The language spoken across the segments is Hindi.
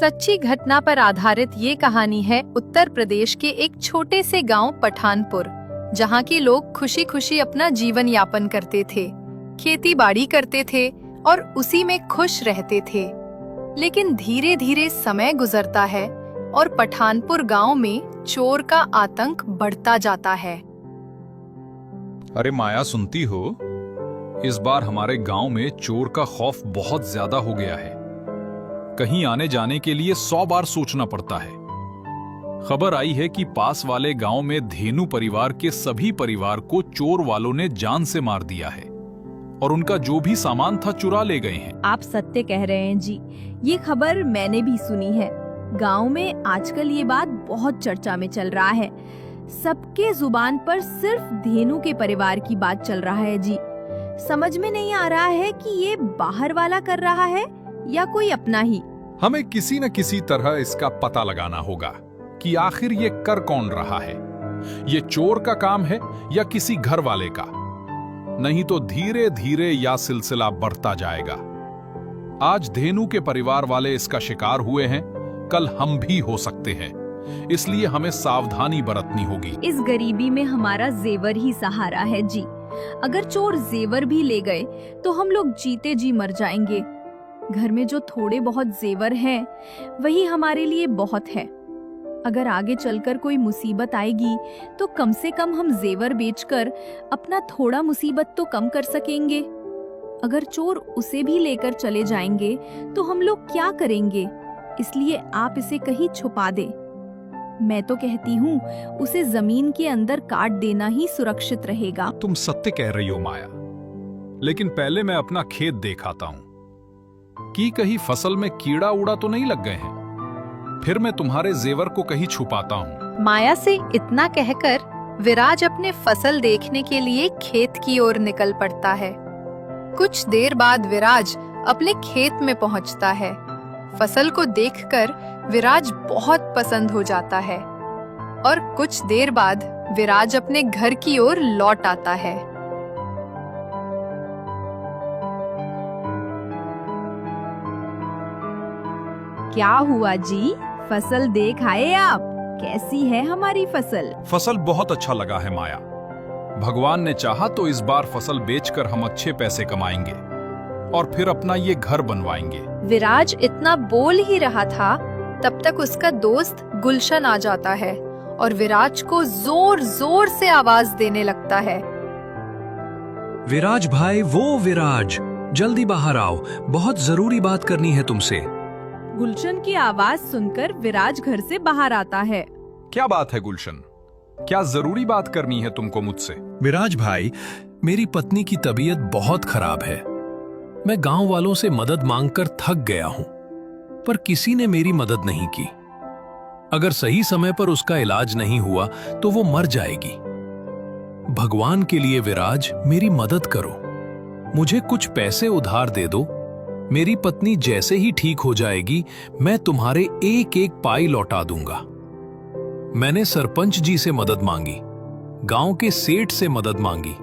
सच्ची घटना पर आधारित ये कहानी है उत्तर प्रदेश के एक छोटे से गांव पठानपुर, जहां के लोग खुशी खुशी अपना जीवन यापन करते थे, खेती बाड़ी करते थे और उसी में खुश रहते थे। लेकिन धीरे धीरे समय गुजरता है और पठानपुर गांव में चोर का आतंक बढ़ता जाता है। अरे माया, सुनती हो? इस बार हमारे गांव में चोर का खौफ बहुत ज्यादा हो गया है। कहीं आने जाने के लिए 100 बार सोचना पड़ता है। खबर आई है कि पास वाले गांव में धेनु परिवार के सभी परिवार को चोर वालों ने जान से मार दिया है और उनका जो भी सामान था चुरा ले गए हैं। आप सत्य कह रहे हैं जी, ये खबर मैंने भी सुनी है। गांव में आजकल ये बात बहुत चर्चा में चल रहा है। सबके जुबान पर सिर्फ धेनु के परिवार की बात चल रहा है जी। समझ में नहीं आ रहा है कि ये बाहर वाला कर रहा है या कोई अपना ही। हमें किसी न किसी तरह इसका पता लगाना होगा कि आखिर ये कर कौन रहा है। ये चोर का काम है या किसी घर वाले का? नहीं तो धीरे धीरे यह सिलसिला बढ़ता जाएगा। आज धेनु के परिवार वाले इसका शिकार हुए हैं, कल हम भी हो सकते हैं। इसलिए हमें सावधानी बरतनी होगी। इस गरीबी में हमारा जेवर ही सहारा है जी। अगर चोर जेवर भी ले गए तो हम लोग जीते जी मर जाएंगे। घर में जो थोड़े बहुत जेवर हैं, वही हमारे लिए बहुत है। अगर आगे चलकर कोई मुसीबत आएगी तो कम से कम हम जेवर बेचकर अपना थोड़ा मुसीबत तो कम कर सकेंगे। अगर चोर उसे भी लेकर चले जाएंगे तो हम लोग क्या करेंगे? इसलिए आप इसे कहीं छुपा दे। मैं तो कहती हूँ उसे जमीन के अंदर काट देना ही सुरक्षित रहेगा। तुम सत्य कह रही हो माया, लेकिन पहले मैं अपना खेत देख आता हूँ कि कहीं फसल में कीड़ा उड़ा तो नहीं लग गए हैं। फिर मैं तुम्हारे जेवर को कहीं छुपाता हूँ। माया से इतना कहकर विराज अपने फसल देखने के लिए खेत की ओर निकल पड़ता है। कुछ देर बाद विराज अपने खेत में पहुंचता है। फसल को देखकर विराज बहुत पसंद हो जाता है और कुछ देर बाद विराज अपने घर की ओर लौट आता है। क्या हुआ जी? फसल देख आए आप? कैसी है हमारी फसल? फसल बहुत अच्छा लगा है माया। भगवान ने चाहा तो इस बार फसल बेचकर हम अच्छे पैसे कमाएंगे और फिर अपना ये घर बनवाएंगे। विराज इतना बोल ही रहा था, तब तक उसका दोस्त गुलशन आ जाता है और विराज को जोर जोर से आवाज देने लगता है। विराज भाई, वो विराज, जल्दी बाहर आओ, बहुत जरूरी बात करनी है तुमसे। गुलशन की आवाज सुनकर विराज घर से बाहर आता है। क्या बात है गुलशन? क्या जरूरी बात करनी है तुमको मुझसे? विराज भाई, मेरी पत्नी की तबीयत बहुत खराब है। मैं गांव वालों से मदद मांगकर थक गया हूं, पर किसी ने मेरी मदद नहीं की। अगर सही समय पर उसका इलाज नहीं हुआ तो वो मर जाएगी। भगवान के लिए विराज, मेरी मदद करो। मुझे कुछ पैसे उधार दे दो। मेरी पत्नी जैसे ही ठीक हो जाएगी, मैं तुम्हारे एक एक पाई लौटा दूंगा। मैंने सरपंच जी से मदद मांगी, गांव के सेठ से मदद मांगी,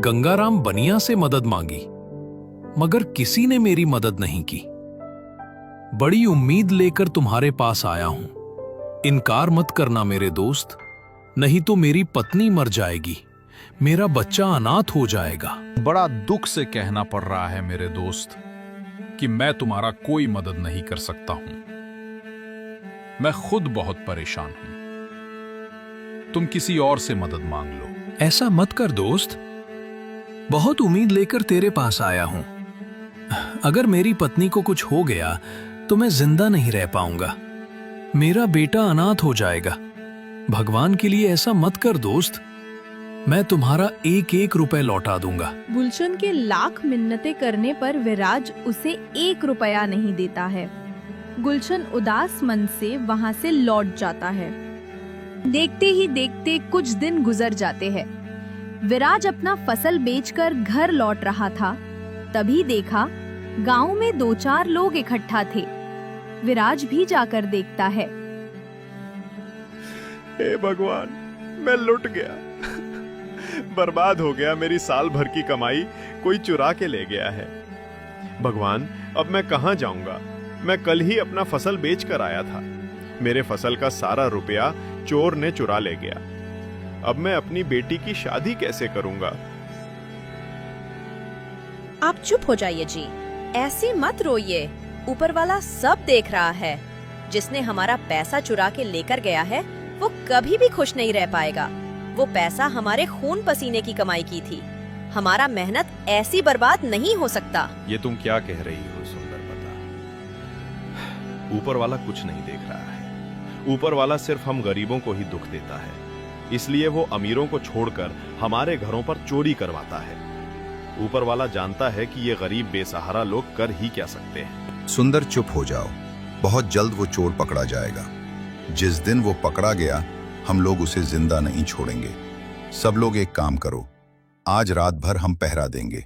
गंगाराम बनिया से मदद मांगी, मगर किसी ने मेरी मदद नहीं की। बड़ी उम्मीद लेकर तुम्हारे पास आया हूं। इनकार मत करना मेरे दोस्त, नहीं तो मेरी पत्नी मर जाएगी, मेरा बच्चा अनाथ हो जाएगा। बड़ा दुख से कहना पड़ रहा है मेरे दोस्त कि मैं तुम्हारा कोई मदद नहीं कर सकता हूं। मैं खुद बहुत परेशान हूं। तुम किसी और से मदद मांग लो। ऐसा मत कर दोस्त, बहुत उम्मीद लेकर तेरे पास आया हूं। अगर मेरी पत्नी को कुछ हो गया तो मैं जिंदा नहीं रह पाऊंगा, मेरा बेटा अनाथ हो जाएगा। भगवान के लिए ऐसा मत कर दोस्त, मैं तुम्हारा एक एक रुपए लौटा दूंगा। गुलशन के लाख मिन्नतें करने पर विराज उसे 1 रुपया नहीं देता है। गुलशन उदास मन से वहां से लौट जाता है। देखते ही देखते कुछ दिन गुजर जाते हैं। विराज अपना फसल बेचकर घर लौट रहा था, तभी देखा गांव में 2-4 लोग इकट्ठा थे। विराज भी जाकर देखता है। हे भगवान, मैं लुट गया, बर्बाद हो गया। मेरी साल भर की कमाई कोई चुरा के ले गया है। भगवान, अब मैं कहां जाऊंगा? मैं कल ही अपना फसल बेच कर आया था। मेरे फसल का सारा रुपया चोर ने चुरा ले गया। अब मैं अपनी बेटी की शादी कैसे करूंगा? आप चुप हो जाइए जी, ऐसे मत रोइए। ऊपर वाला सब देख रहा है। जिसने हमारा पैसा चुरा के लेकर गया है वो कभी भी खुश नहीं रह पाएगा। वो पैसा हमारे खून पसीने की कमाई की थी। हमारा मेहनत ऐसी बर्बाद नहीं हो सकता। ये तुम क्या कह रही हो सुंदर पता? ऊपर वाला कुछ नहीं देख रहा है। ऊपर वाला सिर्फ हम गरीबों को ही दुख देता है, इसलिए वो अमीरों को छोड़कर हमारे घरों पर चोरी करवाता है। ऊपर वाला जानता है कि ये गरीब बेसहारा लोग कर ही क्या सकते हैं। सुंदर चुप हो जाओ, बहुत जल्द वो चोर पकड़ा जाएगा। जिस दिन वो पकड़ा गया हम लोग उसे जिंदा नहीं छोड़ेंगे। सब लोग एक काम करो, आज रात भर हम पहरा देंगे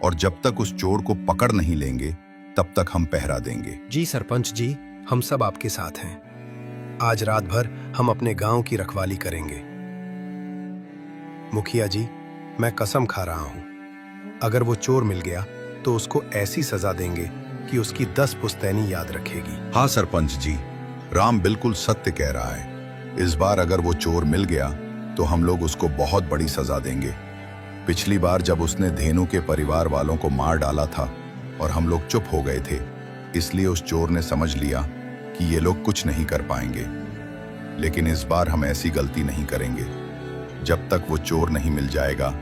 और जब तक उस चोर को पकड़ नहीं लेंगे तब तक हम पहरा देंगे। जी सरपंच जी, हम सब आपके साथ हैं। आज रात भर हम अपने गांव की रखवाली करेंगे। मुखिया जी, मैं कसम खा रहा हूं, अगर वो चोर मिल गया तो उसको ऐसी सजा देंगे कि उसकी 10 पुश्तैनी याद रखेगी। हाँ सरपंच जी, राम बिल्कुल सत्य कह रहा है। इस बार अगर वो चोर मिल गया तो हम लोग उसको बहुत बड़ी सजा देंगे। पिछली बार जब उसने धेनु के परिवार वालों को मार डाला था और हम लोग चुप हो गए थे, इसलिए उस चोर ने समझ लिया कि ये लोग कुछ नहीं कर पाएंगे। लेकिन इस बार हम ऐसी गलती नहीं करेंगे। जब तक वो चोर नहीं मिल जाएगा,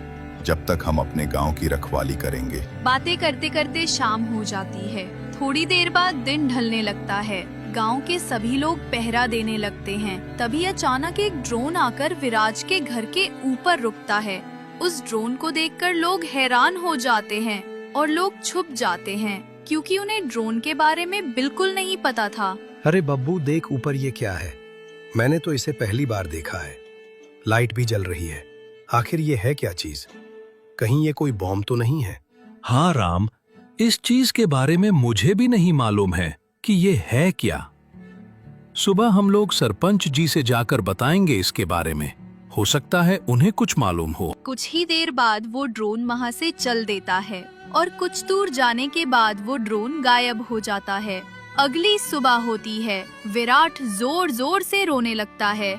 जब तक हम अपने गांव की रखवाली करेंगे। बातें करते करते शाम हो जाती है। थोड़ी देर बाद दिन ढलने लगता है। गांव के सभी लोग पहरा देने लगते हैं। तभी अचानक एक ड्रोन आकर विराज के घर के ऊपर रुकता है। उस ड्रोन को देखकर लोग हैरान हो जाते हैं और लोग छुप जाते हैं, क्योंकि उन्हें ड्रोन के बारे में बिल्कुल नहीं पता था। अरे बब्बू, देख ऊपर ये क्या है? मैंने तो इसे पहली बार देखा है। लाइट भी जल रही है। आखिर ये है क्या चीज? कहीं ये कोई बॉम्ब तो नहीं है? हाँ राम, इस चीज के बारे में मुझे भी नहीं मालूम है कि ये है क्या। सुबह हम लोग सरपंच जी से जाकर बताएंगे इसके बारे में। हो सकता है उन्हें कुछ मालूम हो। कुछ ही देर बाद वो ड्रोन वहाँ से चल देता है और कुछ दूर जाने के बाद वो ड्रोन गायब हो जाता है। अगली सुबह होती है। विराट जोर जोर से रोने लगता है।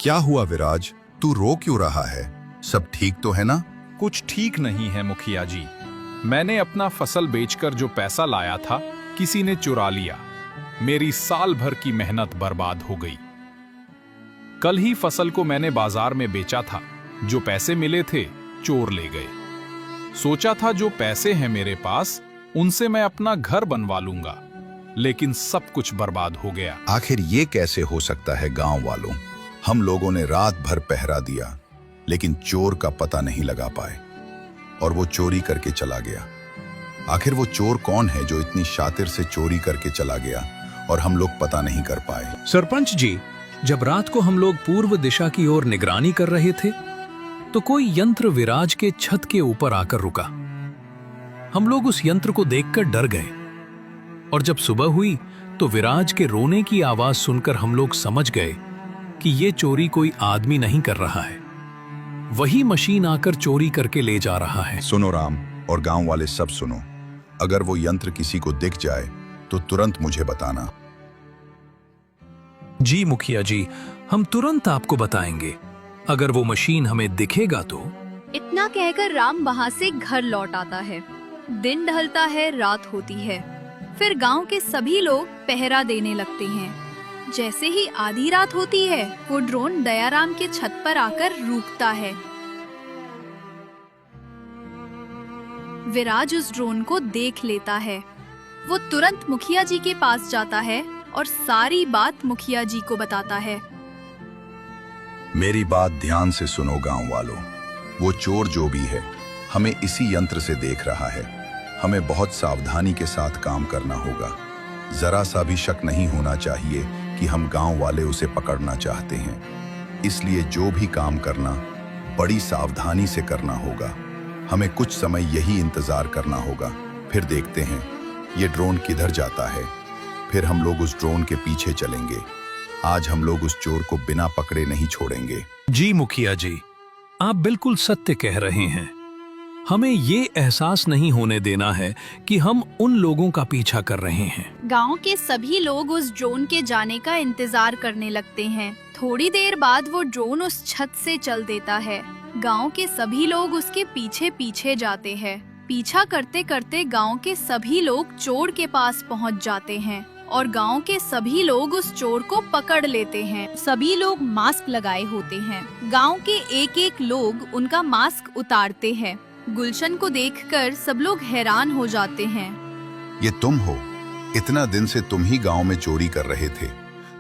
क्या हुआ विराज, तू रो क्यों रहा है? सब ठीक तो है ना? कुछ ठीक नहीं है मुखिया जी। मैंने अपना फसल बेचकर जो पैसा लाया था किसी ने चुरा लिया। मेरी साल भर की मेहनत बर्बाद हो गई। कल ही फसल को मैंने बाजार में बेचा था। जो पैसे मिले थे चोर ले गए। सोचा था जो पैसे हैं मेरे पास उनसे मैं अपना घर बनवा लूंगा, लेकिन सब कुछ बर्बाद हो गया। आखिर ये कैसे हो सकता है गांव वालों? हम लोगों ने रात भर पहरा दिया लेकिन चोर का पता नहीं लगा पाए और वो चोरी करके चला गया। आखिर वो चोर कौन है जो इतनी शातिर से चोरी करके चला गया और हम लोग पता नहीं कर पाए? सरपंच जी, जब रात को हम लोग पूर्व दिशा की ओर निगरानी कर रहे थे तो कोई यंत्र विराज के छत के ऊपर आकर रुका। हम लोग उस यंत्र को देखकर डर गए और जब सुबह हुई तो विराज के रोने की आवाज सुनकर हम लोग समझ गए कि ये चोरी कोई आदमी नहीं कर रहा है, वही मशीन आकर चोरी करके ले जा रहा है। सुनो राम और गांव वाले सब सुनो, अगर वो यंत्र किसी को दिख जाए तो तुरंत मुझे बताना। जी मुखिया जी, हम तुरंत आपको बताएंगे। अगर वो मशीन हमें दिखेगा तो। इतना कहकर राम वहाँ से घर लौट आता है। दिन ढलता है, रात होती है। फिर गांव के सभी लोग पहरा देने लगते हैं। जैसे ही आधी रात होती है वो ड्रोन दयाराम के छत पर आकर रुकता है। विराज उस ड्रोन को देख लेता है। वो तुरंत मुखिया जी के पास जाता है और सारी बात मुखिया जी को बताता है। मेरी बात ध्यान से सुनो गांव वालों, वो चोर जो भी है हमें इसी यंत्र से देख रहा है। हमें बहुत सावधानी के साथ काम करना होगा। जरा सा भी शक नहीं होना चाहिए कि हम गांव वाले उसे पकड़ना चाहते हैं। इसलिए जो भी काम करना बड़ी सावधानी से करना होगा। हमें कुछ समय यही इंतजार करना होगा, फिर देखते हैं ये ड्रोन किधर जाता है। फिर हम लोग उस ड्रोन के पीछे चलेंगे। आज हम लोग उस चोर को बिना पकड़े नहीं छोड़ेंगे। जी मुखिया जी, आप बिल्कुल सत्य कह रहे हैं। हमें ये एहसास नहीं होने देना है कि हम उन लोगों का पीछा कर रहे हैं। गांव के सभी लोग उस ड्रोन के जाने का इंतजार करने लगते हैं। थोड़ी देर बाद वो ड्रोन उस छत से चल देता है। गांव के सभी लोग उसके पीछे पीछे जाते हैं। पीछा करते करते गांव के सभी लोग चोर के पास पहुंच जाते हैं और गांव के सभी लोग उस चोर को पकड़ लेते हैं। सभी लोग मास्क लगाए होते हैं। गांव के एक एक लोग उनका मास्क उतारते हैं। गुलशन को देखकर सब लोग हैरान हो जाते हैं। ये तुम हो? इतना दिन से तुम ही गांव में चोरी कर रहे थे।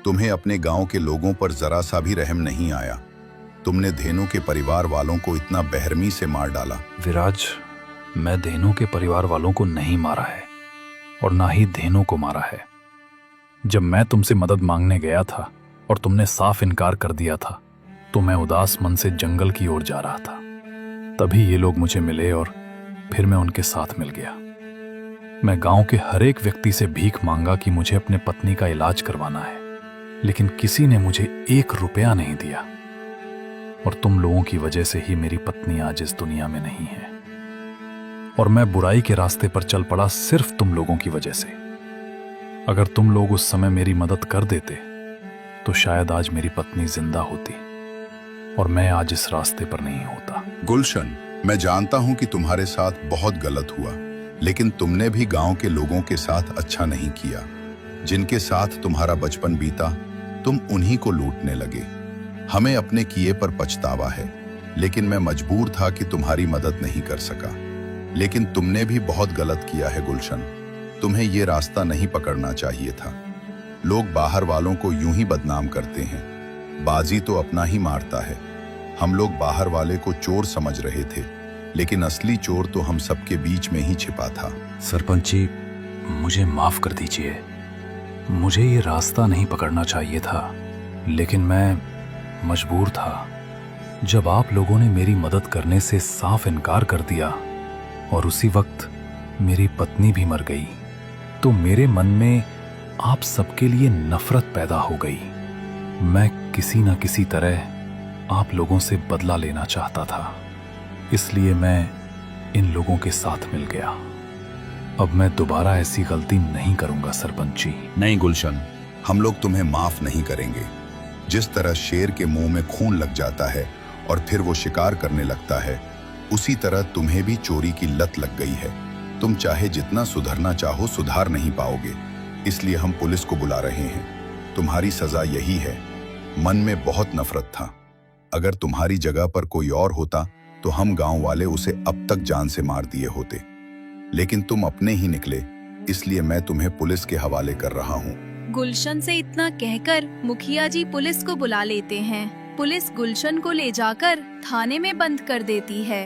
तुम्हें अपने गांव के लोगों पर जरा सा भी रहम नहीं आया। तुमने धेनु के परिवार वालों को इतना बेरहमी से मार डाला। विराज, मैं धेनु के परिवार वालों को नहीं मारा है और ना ही धेनु को मारा है। जब मैं तुमसे मदद मांगने गया था और तुमने साफ इनकार कर दिया था तो मैं उदास मन से जंगल की ओर जा रहा था। तभी ये लोग मुझे मिले और फिर मैं उनके साथ मिल गया। मैं गांव के हर एक व्यक्ति से भीख मांगा कि मुझे अपने पत्नी का इलाज करवाना है, लेकिन किसी ने मुझे 1 रुपया नहीं दिया। और तुम लोगों की वजह से ही मेरी पत्नी आज इस दुनिया में नहीं है और मैं बुराई के रास्ते पर चल पड़ा सिर्फ तुम लोगों की वजह से। अगर तुम लोग उस समय मेरी मदद कर देते तो शायद आज मेरी पत्नी जिंदा होती और मैं आज इस रास्ते पर नहीं होता। गुलशन, मैं जानता हूं कि तुम्हारे साथ बहुत गलत हुआ, लेकिन तुमने भी गांव के लोगों के साथ अच्छा नहीं किया। जिनके साथ तुम्हारा बचपन बीता, तुम उन्हीं को लूटने लगे। हमें अपने किए पर पछतावा है, लेकिन मैं मजबूर था कि तुम्हारी मदद नहीं कर सका। लेकिन तुमने भी बहुत गलत किया है गुलशन। तुम्हें ये रास्ता नहीं पकड़ना चाहिए था। लोग बाहर वालों को यूं ही बदनाम करते हैं। बाजी तो अपना ही मारता है। हम लोग बाहर वाले को चोर समझ रहे थे, लेकिन असली चोर तो हम सबके बीच में ही छिपा था। सरपंच जी, मुझे माफ कर दीजिए। मुझे ये रास्ता नहीं पकड़ना चाहिए था, लेकिन मैं मजबूर था। जब आप लोगों ने मेरी मदद करने से साफ इनकार कर दिया और उसी वक्त मेरी पत्नी भी मर गई, तो मेरे मन में आप सबके लिए नफरत पैदा हो गई। मैं किसी न किसी तरह आप लोगों से बदला लेना चाहता था, इसलिए मैं इन लोगों के साथ मिल गया। अब मैं दोबारा ऐसी गलती नहीं करूंगा सरपंच जी। नहीं गुलशन, हम लोग तुम्हें माफ नहीं करेंगे। जिस तरह शेर के मुंह में खून लग जाता है और फिर वो शिकार करने लगता है, उसी तरह तुम्हें भी चोरी की लत लग गई है। तुम चाहे जितना सुधरना चाहो, सुधार नहीं पाओगे। इसलिए हम पुलिस को बुला रहे हैं। तुम्हारी सजा यही है। मन में बहुत नफरत था। अगर तुम्हारी जगह पर कोई और होता तो हम गांव वाले उसे अब तक जान से मार दिए होते, लेकिन तुम अपने ही निकले, इसलिए मैं तुम्हें पुलिस के हवाले कर रहा हूँ। गुलशन से इतना कहकर मुखिया जी पुलिस को बुला लेते हैं। पुलिस गुलशन को ले जाकर थाने में बंद कर देती है।